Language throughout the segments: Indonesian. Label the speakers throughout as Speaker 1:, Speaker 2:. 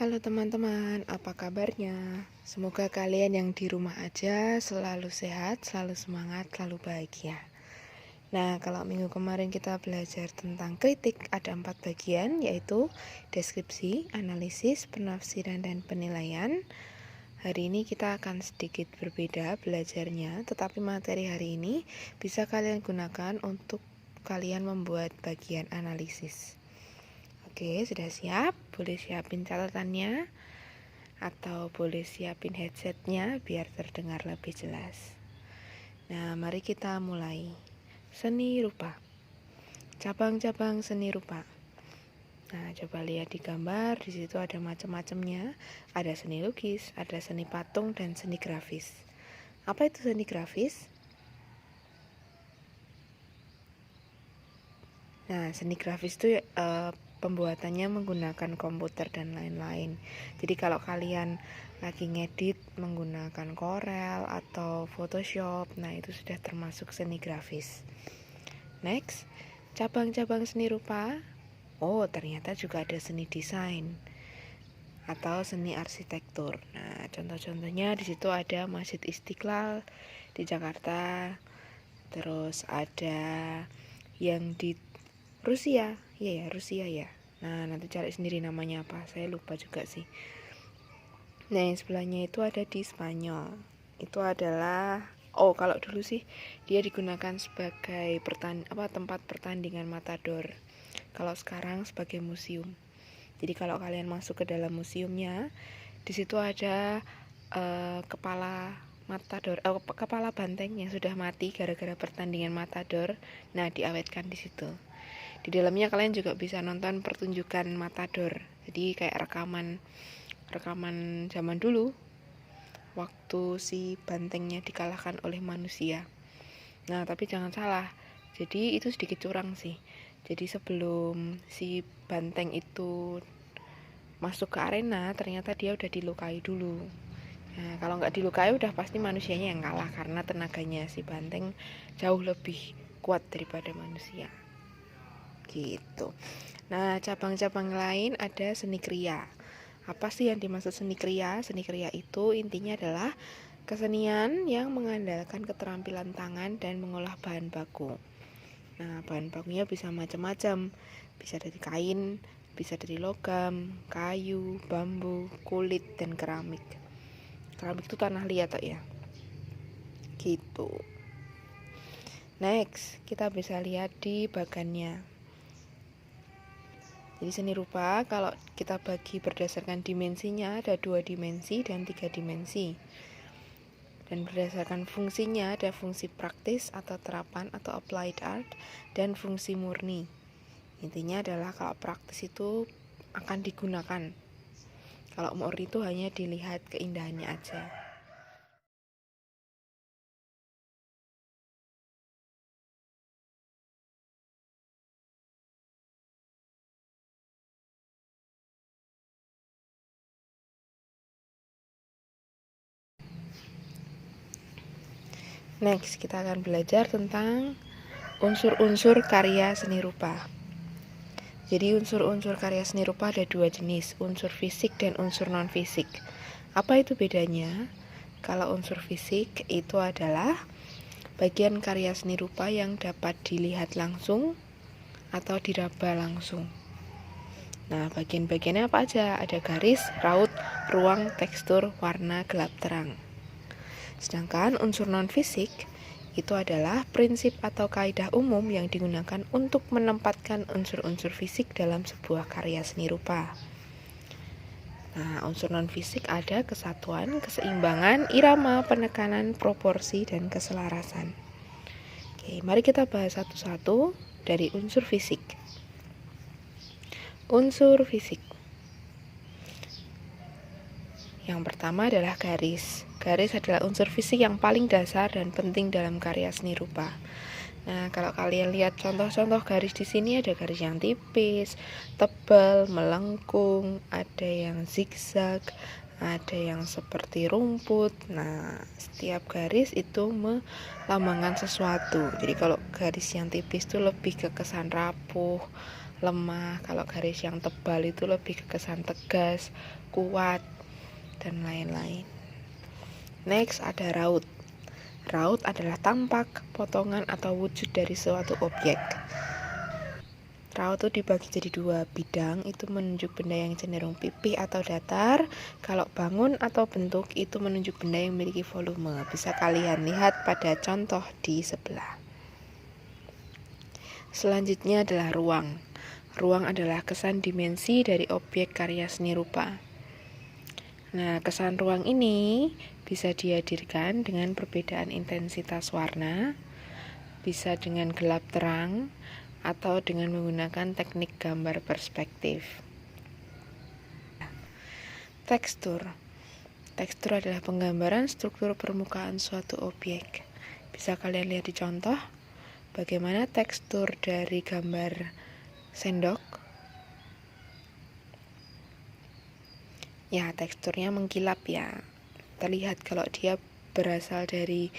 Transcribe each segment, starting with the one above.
Speaker 1: Halo teman-teman, apa kabarnya? Semoga kalian yang di rumah aja selalu sehat, selalu semangat, selalu bahagia. Nah, kalau minggu kemarin kita belajar tentang kritik, ada 4 bagian, yaitu deskripsi, analisis, penafsiran, dan penilaian. Hari ini kita akan sedikit berbeda belajarnya, tetapi materi hari ini bisa kalian gunakan untuk kalian membuat bagian analisis. Oke, sudah siap? Boleh siapin catatannya atau boleh siapin headsetnya biar terdengar lebih jelas. Nah, mari kita mulai. Seni rupa. Cabang-cabang seni rupa. Nah, coba lihat di gambar, di situ ada macam-macamnya. Ada seni lukis, ada seni patung, dan seni grafis. Apa itu seni grafis? Nah, seni grafis itu pembuatannya menggunakan komputer dan lain-lain. Jadi kalau kalian lagi ngedit menggunakan Corel atau Photoshop, nah itu sudah termasuk seni grafis. Next, cabang-cabang seni rupa. Oh, ternyata juga ada seni desain atau seni arsitektur. Nah, contoh-contohnya di situ ada Masjid Istiqlal di Jakarta. Terus ada yang di Rusia, iya ya, Rusia ya. Nah, nanti cari sendiri namanya apa, saya lupa juga sih. Nah, yang sebelahnya itu ada di Spanyol. Itu adalah, kalau dulu sih dia digunakan sebagai tempat pertandingan matador. Kalau sekarang sebagai museum. Jadi kalau kalian masuk ke dalam museumnya, di situ ada kepala banteng yang sudah mati gara-gara pertandingan matador. Nah, diawetkan di situ. Di dalamnya kalian juga bisa nonton pertunjukan matador. Jadi kayak rekaman zaman dulu waktu si bantengnya dikalahkan oleh manusia. Nah, tapi jangan salah. Jadi itu sedikit curang sih. Jadi sebelum si banteng itu masuk ke arena, ternyata dia udah dilukai dulu. Nah, kalau nggak dilukai udah pasti manusianya yang kalah karena tenaganya si banteng jauh lebih kuat daripada manusia. Gitu. Nah, cabang-cabang lain ada seni kriya. Apa sih yang dimaksud seni kriya? Seni kriya itu intinya adalah kesenian yang mengandalkan keterampilan tangan dan mengolah bahan baku. Nah, bahan bakunya bisa macam-macam. Bisa dari kain, bisa dari logam, kayu, bambu, kulit, dan keramik. Keramik itu tanah liat ya. Gitu. Next, kita bisa lihat di bagannya. Jadi seni rupa kalau kita bagi berdasarkan dimensinya ada 2 dimensi dan 3 dimensi. Dan berdasarkan fungsinya ada fungsi praktis atau terapan atau applied art dan fungsi murni. Intinya adalah kalau praktis itu akan digunakan. Kalau murni itu hanya dilihat keindahannya aja. Next, kita akan belajar tentang unsur-unsur karya seni rupa. Jadi unsur-unsur karya seni rupa ada 2 jenis, unsur fisik dan unsur non-fisik. Apa itu bedanya? Kalau unsur fisik itu adalah bagian karya seni rupa yang dapat dilihat langsung atau diraba langsung. Nah, bagian-bagiannya apa aja? Ada garis, raut, ruang, tekstur, warna, gelap, terang. Sedangkan unsur non-fisik itu adalah prinsip atau kaidah umum yang digunakan untuk menempatkan unsur-unsur fisik dalam sebuah karya seni rupa. Nah, unsur non-fisik ada kesatuan, keseimbangan, irama, penekanan, proporsi, dan keselarasan. Oke, mari kita bahas satu-satu dari unsur fisik. Unsur fisik. Yang pertama adalah garis. Garis adalah unsur fisik yang paling dasar dan penting dalam karya seni rupa. Nah, kalau kalian lihat contoh-contoh garis di sini ada garis yang tipis, tebal, melengkung, ada yang zigzag, ada yang seperti rumput. Nah, setiap garis itu melambangkan sesuatu. Jadi kalau garis yang tipis itu lebih ke kesan rapuh, lemah, kalau garis yang tebal itu lebih ke kesan tegas, kuat, dan lain-lain. Next ada raut. Raut adalah tampak, potongan, atau wujud dari suatu objek. Raut itu dibagi jadi dua. Bidang itu menunjuk benda yang cenderung pipih atau datar. Kalau bangun atau bentuk itu menunjuk benda yang memiliki volume. Bisa kalian lihat pada contoh di sebelah. Selanjutnya adalah ruang. Ruang adalah kesan dimensi dari objek karya seni rupa. Nah, kesan ruang ini bisa dihadirkan dengan perbedaan intensitas warna, bisa dengan gelap terang, atau dengan menggunakan teknik gambar perspektif. Tekstur. Tekstur adalah penggambaran struktur permukaan suatu objek. Bisa kalian lihat di contoh bagaimana tekstur dari gambar sendok. Ya, teksturnya mengkilap ya. Terlihat kalau dia berasal dari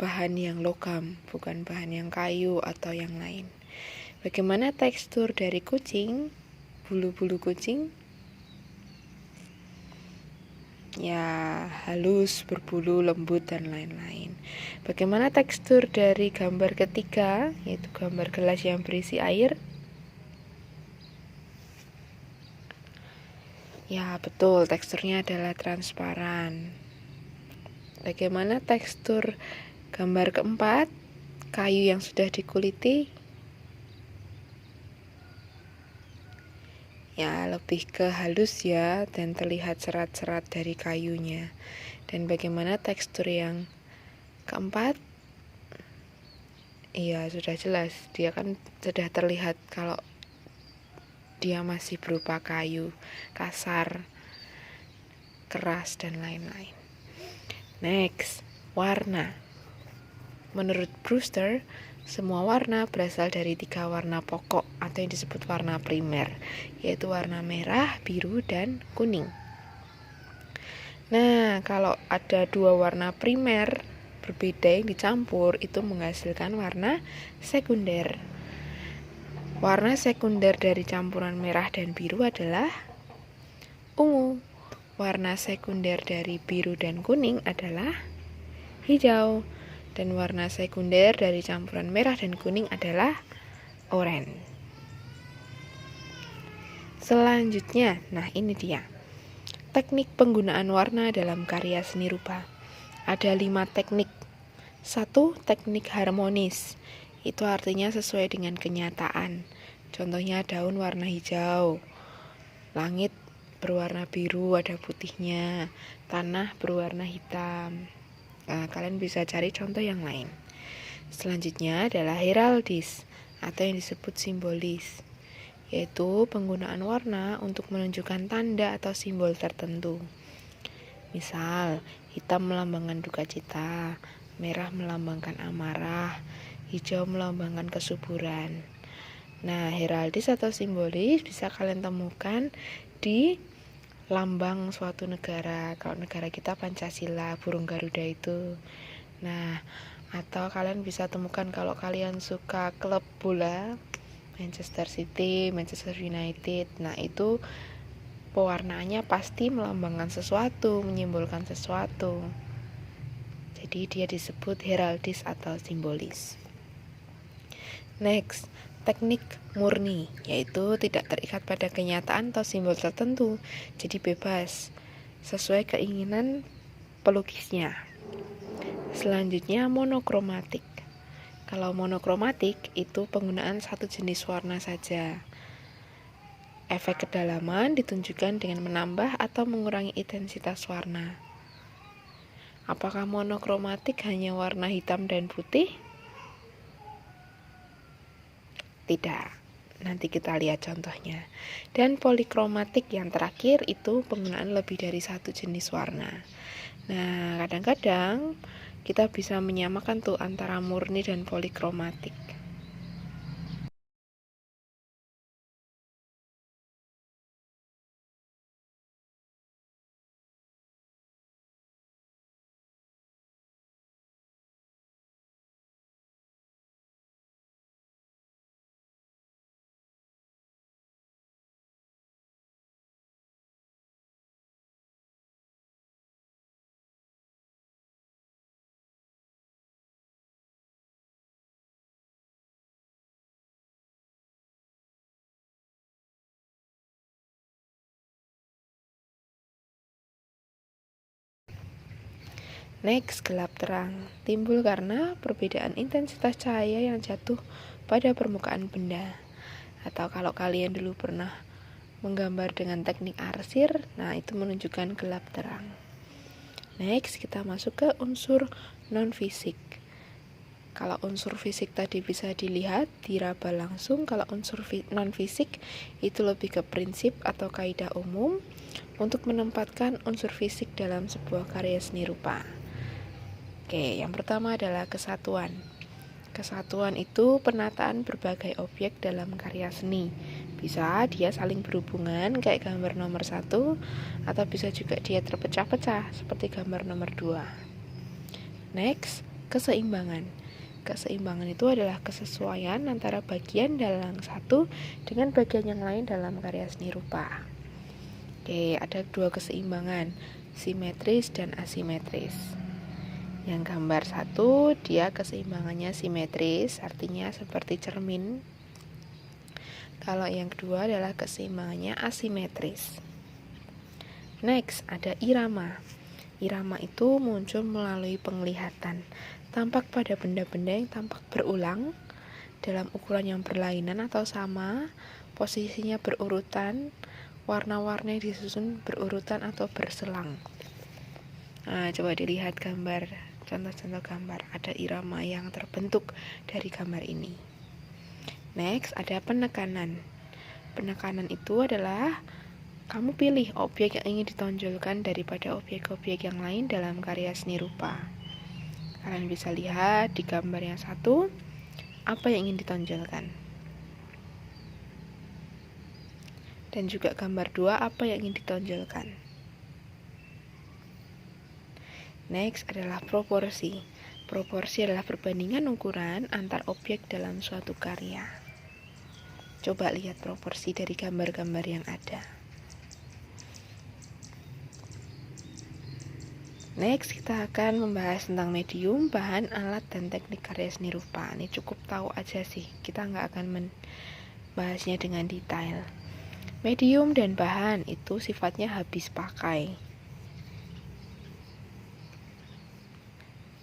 Speaker 1: bahan yang logam, bukan bahan yang kayu atau yang lain. Bagaimana tekstur dari kucing, bulu-bulu kucing? Ya, halus, berbulu, lembut, dan lain-lain. Bagaimana tekstur dari gambar ketiga, yaitu gambar gelas yang berisi air? Ya, betul, teksturnya adalah transparan. Bagaimana tekstur gambar keempat, kayu yang sudah dikuliti? Ya, lebih ke halus ya, dan terlihat serat-serat dari kayunya. Dan bagaimana tekstur yang keempat? Iya, sudah jelas. Dia kan sudah terlihat kalau dia masih berupa kayu, kasar, keras, dan lain-lain. Next, warna. Menurut Brewster, semua warna berasal dari 3 warna pokok atau yang disebut warna primer, yaitu warna merah, biru, dan kuning. Nah, kalau ada 2 warna primer berbeda yang dicampur, itu menghasilkan warna sekunder. Warna sekunder dari campuran merah dan biru adalah ungu. Warna sekunder dari biru dan kuning adalah hijau. Dan warna sekunder dari campuran merah dan kuning adalah oranye. Selanjutnya, nah ini dia. Teknik penggunaan warna dalam karya seni rupa. Ada 5 teknik. 1. Teknik harmonis. Itu artinya sesuai dengan kenyataan. Contohnya daun warna hijau, langit berwarna biru ada putihnya, tanah berwarna hitam. Nah, kalian bisa cari contoh yang lain. Selanjutnya adalah heraldis atau yang disebut simbolis, yaitu penggunaan warna untuk menunjukkan tanda atau simbol tertentu. Misal, hitam melambangkan duka cita, merah melambangkan amarah, hijau melambangkan kesuburan. Nah, heraldis atau simbolis bisa kalian temukan di lambang suatu negara. Kalau negara kita Pancasila, burung Garuda itu. Nah, atau kalian bisa temukan kalau kalian suka klub bola, Manchester City, Manchester United. Nah, itu pewarnaannya pasti melambangkan sesuatu, menyimbolkan sesuatu. Jadi dia disebut heraldis atau simbolis. Next, teknik murni, yaitu tidak terikat pada kenyataan atau simbol tertentu, jadi bebas, sesuai keinginan pelukisnya. Selanjutnya monokromatik. Kalau monokromatik itu penggunaan satu jenis warna saja. Efek kedalaman ditunjukkan dengan menambah atau mengurangi intensitas warna. Apakah monokromatik hanya warna hitam dan putih? Tidak. Nanti kita lihat contohnya. Dan polikromatik yang terakhir itu penggunaan lebih dari satu jenis warna. Nah, kadang-kadang kita bisa menyamakan tuh antara murni dan polikromatik. Next, gelap terang. Timbul karena perbedaan intensitas cahaya yang jatuh pada permukaan benda. Atau kalau kalian dulu pernah menggambar dengan teknik arsir, nah itu menunjukkan gelap terang. Next, kita masuk ke unsur non-fisik. Kalau unsur fisik tadi bisa dilihat, diraba langsung. Kalau unsur non-fisik itu lebih ke prinsip atau kaidah umum untuk menempatkan unsur fisik dalam sebuah karya seni rupa. Oke, yang pertama adalah kesatuan. Kesatuan itu penataan berbagai objek dalam karya seni. Bisa dia saling berhubungan kayak gambar nomor 1, atau bisa juga dia terpecah-pecah seperti gambar nomor 2. Next, keseimbangan. Keseimbangan itu adalah kesesuaian antara bagian dalam satu dengan bagian yang lain dalam karya seni rupa. Oke, ada 2 keseimbangan, simetris dan asimetris. Yang gambar 1, dia keseimbangannya simetris, artinya seperti cermin. Kalau yang kedua adalah keseimbangannya asimetris. Next, ada irama. Irama itu muncul melalui penglihatan, tampak pada benda-benda yang tampak berulang dalam ukuran yang berlainan atau sama, posisinya berurutan, warna-warna yang disusun berurutan atau berselang. Nah, coba dilihat gambar, contoh-contoh gambar. Ada irama yang terbentuk dari gambar ini. Next, ada penekanan. Penekanan itu adalah kamu pilih objek yang ingin ditonjolkan daripada objek-objek yang lain dalam karya seni rupa. Kalian bisa lihat di gambar yang 1, apa yang ingin ditonjolkan. Dan juga gambar 2, apa yang ingin ditonjolkan. Next adalah proporsi. Proporsi adalah perbandingan ukuran antar objek dalam suatu karya. Coba lihat proporsi dari gambar-gambar yang ada. Next, kita akan membahas tentang medium, bahan, alat, dan teknik karya seni rupa. Ini cukup tahu aja sih, kita nggak akan membahasnya dengan detail. Medium dan bahan itu sifatnya habis pakai.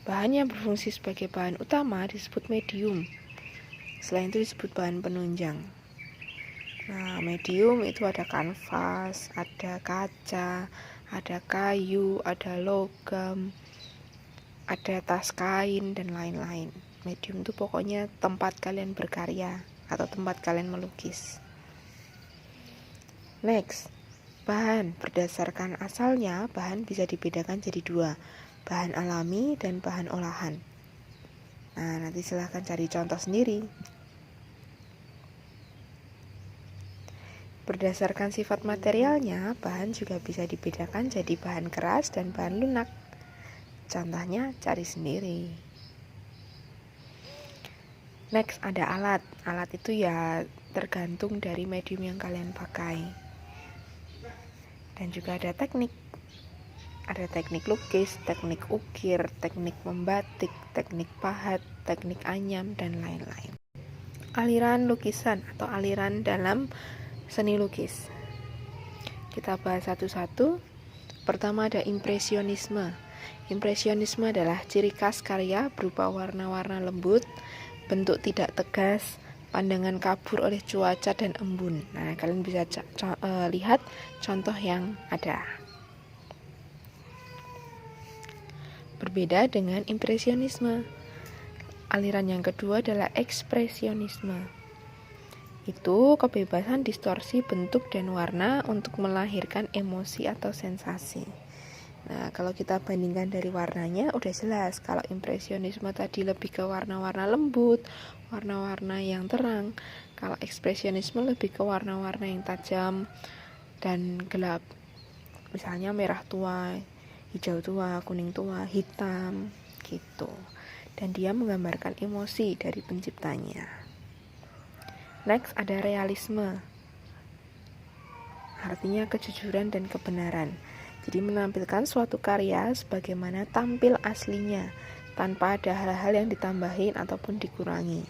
Speaker 1: Bahan yang berfungsi sebagai bahan utama disebut medium. Selain itu disebut bahan penunjang. Nah, medium itu ada kanvas, ada kaca, ada kayu, ada logam, ada tas kain, dan lain-lain. Medium itu pokoknya tempat kalian berkarya atau tempat kalian melukis. Next, bahan. Berdasarkan asalnya, bahan bisa dibedakan jadi 2, bahan alami dan bahan olahan. Nah, nanti silahkan cari contoh sendiri. Berdasarkan sifat materialnya, bahan juga bisa dibedakan jadi bahan keras dan bahan lunak. Contohnya cari sendiri. Next, ada alat. Alat itu ya tergantung dari medium yang kalian pakai. Dan juga ada teknik. Ada teknik lukis, teknik ukir, teknik membatik, teknik pahat, teknik anyam, dan lain-lain. Aliran lukisan atau aliran dalam seni lukis. Kita bahas satu-satu. Pertama ada impresionisme. Impresionisme adalah ciri khas karya berupa warna-warna lembut, bentuk tidak tegas, pandangan kabur oleh cuaca dan embun. Nah, kalian bisa lihat contoh yang ada. Berbeda dengan impresionisme. Aliran yang kedua adalah ekspresionisme. Itu kebebasan distorsi bentuk dan warna untuk melahirkan emosi atau sensasi. Nah, kalau kita bandingkan dari warnanya udah jelas. Kalau impresionisme tadi lebih ke warna-warna lembut, warna-warna yang terang. Kalau ekspresionisme lebih ke warna-warna yang tajam dan gelap. Misalnya merah tua, hijau tua, kuning tua, hitam gitu. Dan dia menggambarkan emosi dari penciptanya. Next ada realisme. Artinya kejujuran dan kebenaran. Jadi menampilkan suatu karya sebagaimana tampil aslinya, tanpa ada hal-hal yang ditambahin ataupun dikurangi.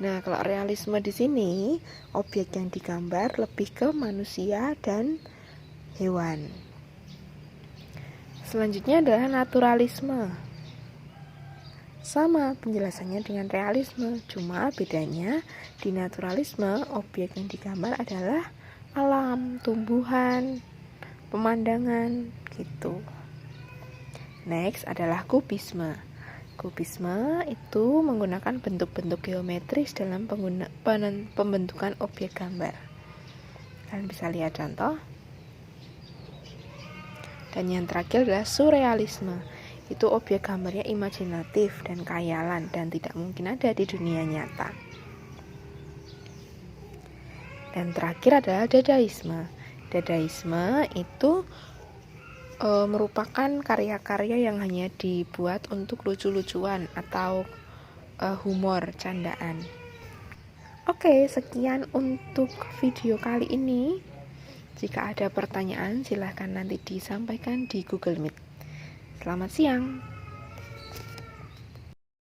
Speaker 1: Nah, kalau realisme di sini, objek yang digambar lebih ke manusia dan hewan. Selanjutnya adalah naturalisme. Sama penjelasannya dengan realisme, cuma bedanya di naturalisme objek yang digambar adalah alam, tumbuhan, pemandangan gitu. Next adalah kubisme. Kubisme itu menggunakan bentuk-bentuk geometris dalam pembentukan objek gambar. Kalian bisa lihat contoh. Dan yang terakhir adalah surrealisme. Itu objek gambarnya imajinatif dan khayalan dan tidak mungkin ada di dunia nyata. Dan terakhir adalah dadaisme. Dadaisme itu merupakan karya-karya yang hanya dibuat untuk lucu-lucuan atau humor, candaan. Oke, sekian untuk video kali ini. Jika ada pertanyaan, silahkan nanti disampaikan di Google Meet. Selamat siang.